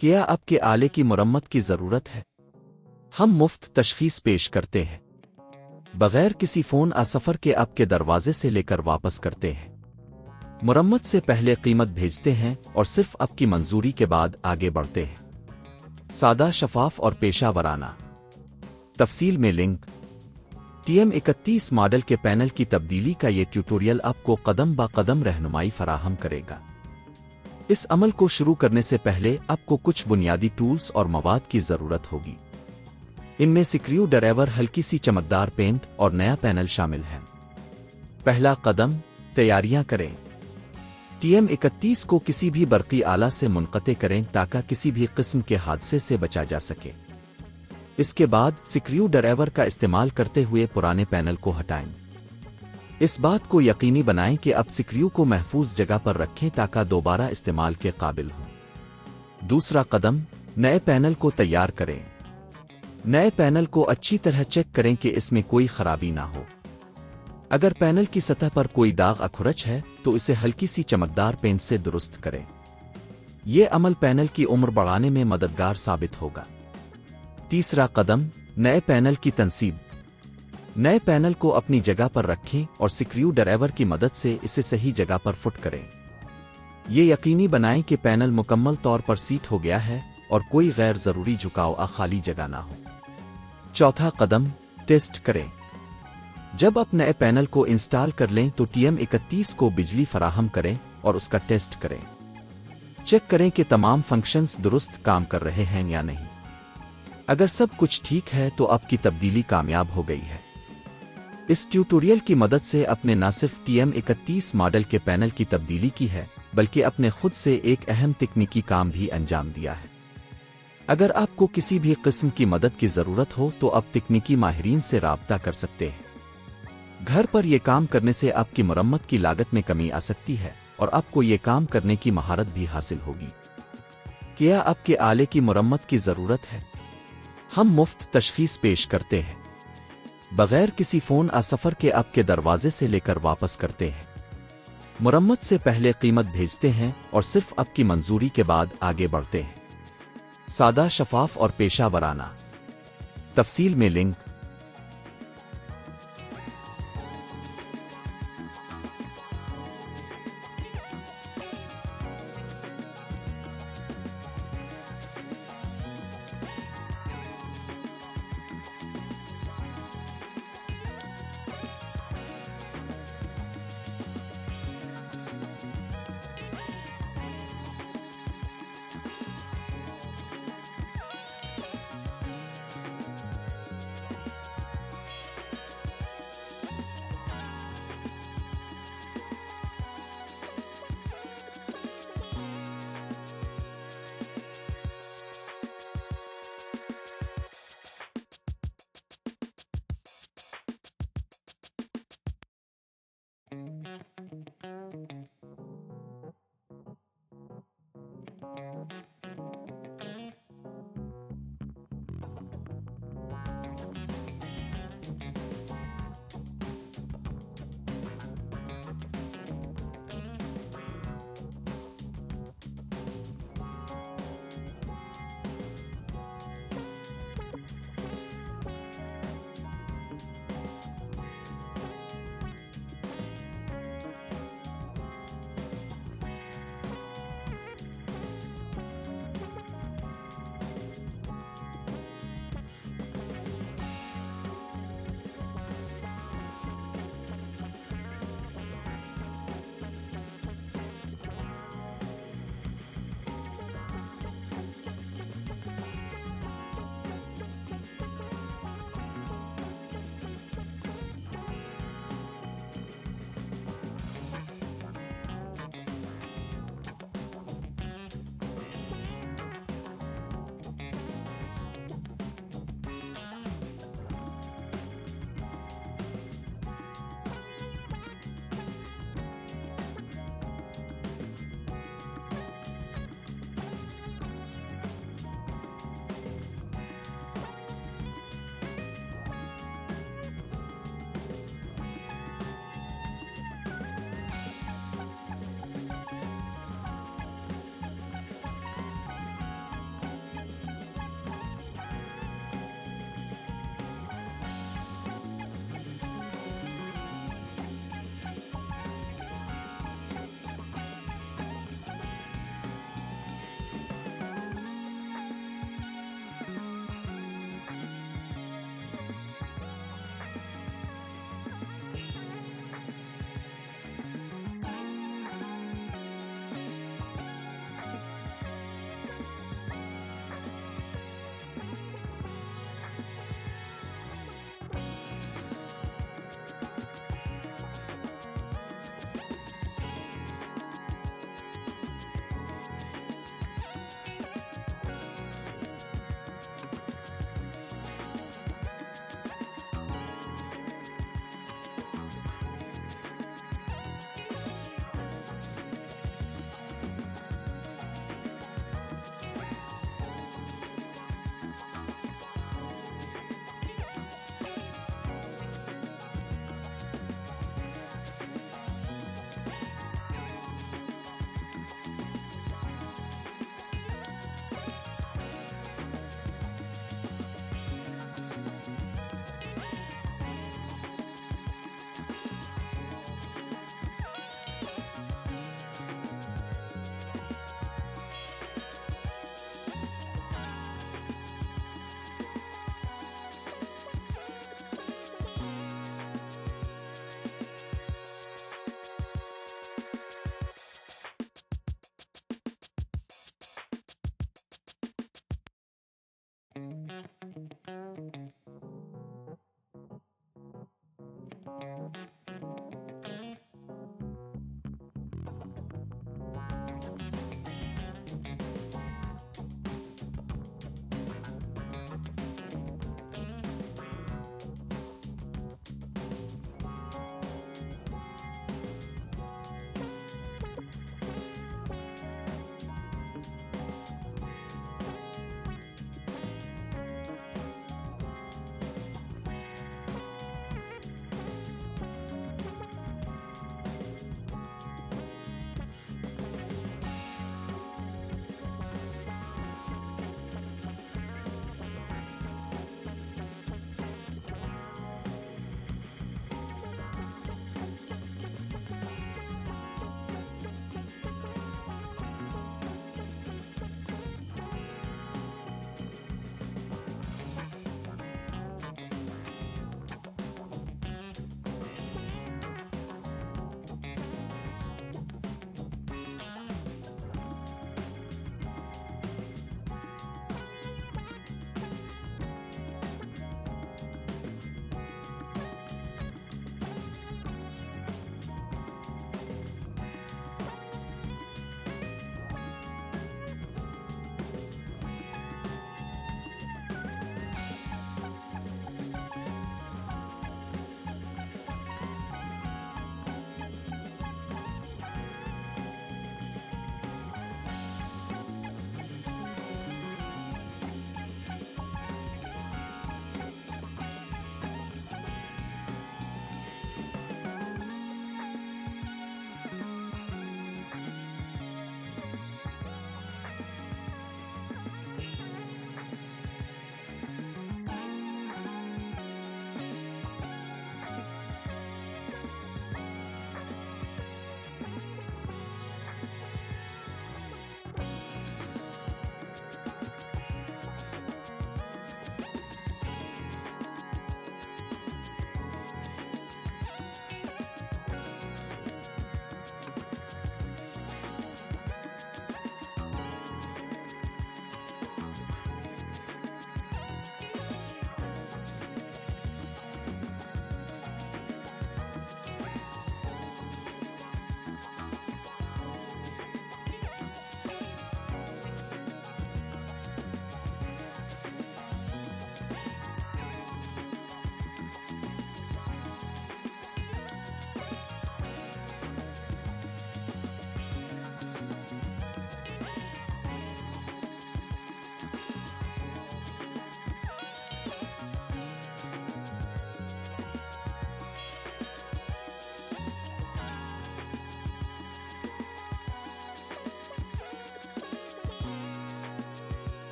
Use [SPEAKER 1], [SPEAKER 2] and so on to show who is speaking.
[SPEAKER 1] کیا اب کے آلے کی مرمت کی ضرورت ہے؟ ہم مفت تشخیص پیش کرتے ہیں بغیر کسی فون سفر کے اب کے دروازے سے لے کر واپس کرتے ہیں۔ مرمت سے پہلے قیمت بھیجتے ہیں اور صرف اب کی منظوری کے بعد آگے بڑھتے ہیں۔ سادہ، شفاف اور پیشہ ورانہ۔ تفصیل میں لنک۔ TM31 ماڈل کے پینل کی تبدیلی کا یہ ٹیوٹوریل آپ کو قدم با قدم رہنمائی فراہم کرے گا۔ اس عمل کو شروع کرنے سے پہلے آپ کو کچھ بنیادی ٹولز اور مواد کی ضرورت ہوگی۔ ان میں سکریو ڈرائیور، ہلکی سی چمکدار پینٹ اور نیا پینل شامل ہیں۔ پہلا قدم، تیاریاں کریں۔ TM31 کو کسی بھی برقی آلہ سے منقطع کریں تاکہ کسی بھی قسم کے حادثے سے بچا جا سکے۔ اس کے بعد سکریو ڈرائیور کا استعمال کرتے ہوئے پرانے پینل کو ہٹائیں۔ اس بات کو یقینی بنائیں کہ اب سکریو کو محفوظ جگہ پر رکھیں تاکہ دوبارہ استعمال کے قابل ہوں۔ دوسرا قدم، نئے پینل کو تیار کریں۔ نئے پینل کو اچھی طرح چیک کریں کہ اس میں کوئی خرابی نہ ہو۔ اگر پینل کی سطح پر کوئی داغ اکھرچ ہے تو اسے ہلکی سی چمکدار پینٹ سے درست کریں۔ یہ عمل پینل کی عمر بڑھانے میں مددگار ثابت ہوگا۔ تیسرا قدم، نئے پینل کی تنصیب۔ نئے پینل کو اپنی جگہ پر رکھیں اور سکریو ڈرائیور کی مدد سے اسے صحیح جگہ پر فٹ کریں۔ یہ یقینی بنائیں کہ پینل مکمل طور پر سیٹ ہو گیا ہے اور کوئی غیر ضروری جھکاؤ خالی جگہ نہ ہو۔ چوتھا قدم، ٹیسٹ کریں۔ جب آپ نئے پینل کو انسٹال کر لیں تو TM31 کو بجلی فراہم کریں اور اس کا ٹیسٹ کریں۔ چیک کریں کہ تمام فنکشنز درست کام کر رہے ہیں یا نہیں۔ اگر سب کچھ ٹھیک ہے تو آپ کی تبدیلی کامیاب ہو گئی ہے۔ اس ٹیوٹوریل کی مدد سے آپ نے نہ صرف TM31 ماڈل کے پینل کی تبدیلی کی ہے بلکہ اپنے خود سے ایک اہم تکنیکی کام بھی انجام دیا ہے۔ اگر آپ کو کسی بھی قسم کی مدد کی ضرورت ہو تو آپ تکنیکی ماہرین سے رابطہ کر سکتے ہیں۔ گھر پر یہ کام کرنے سے آپ کی مرمت کی لاگت میں کمی آ سکتی ہے اور آپ کو یہ کام کرنے کی مہارت بھی حاصل ہوگی۔ کیا آپ کے آلے کی مرمت کی ضرورت ہے؟ ہم مفت تشخیص پیش کرتے ہیں بغیر کسی فون سفر کے آپ کے دروازے سے لے کر واپس کرتے ہیں۔ مرمت سے پہلے قیمت بھیجتے ہیں اور صرف اب کی منظوری کے بعد آگے بڑھتے ہیں۔ سادہ، شفاف اور پیشہ ورانہ۔ تفصیل میں لنک۔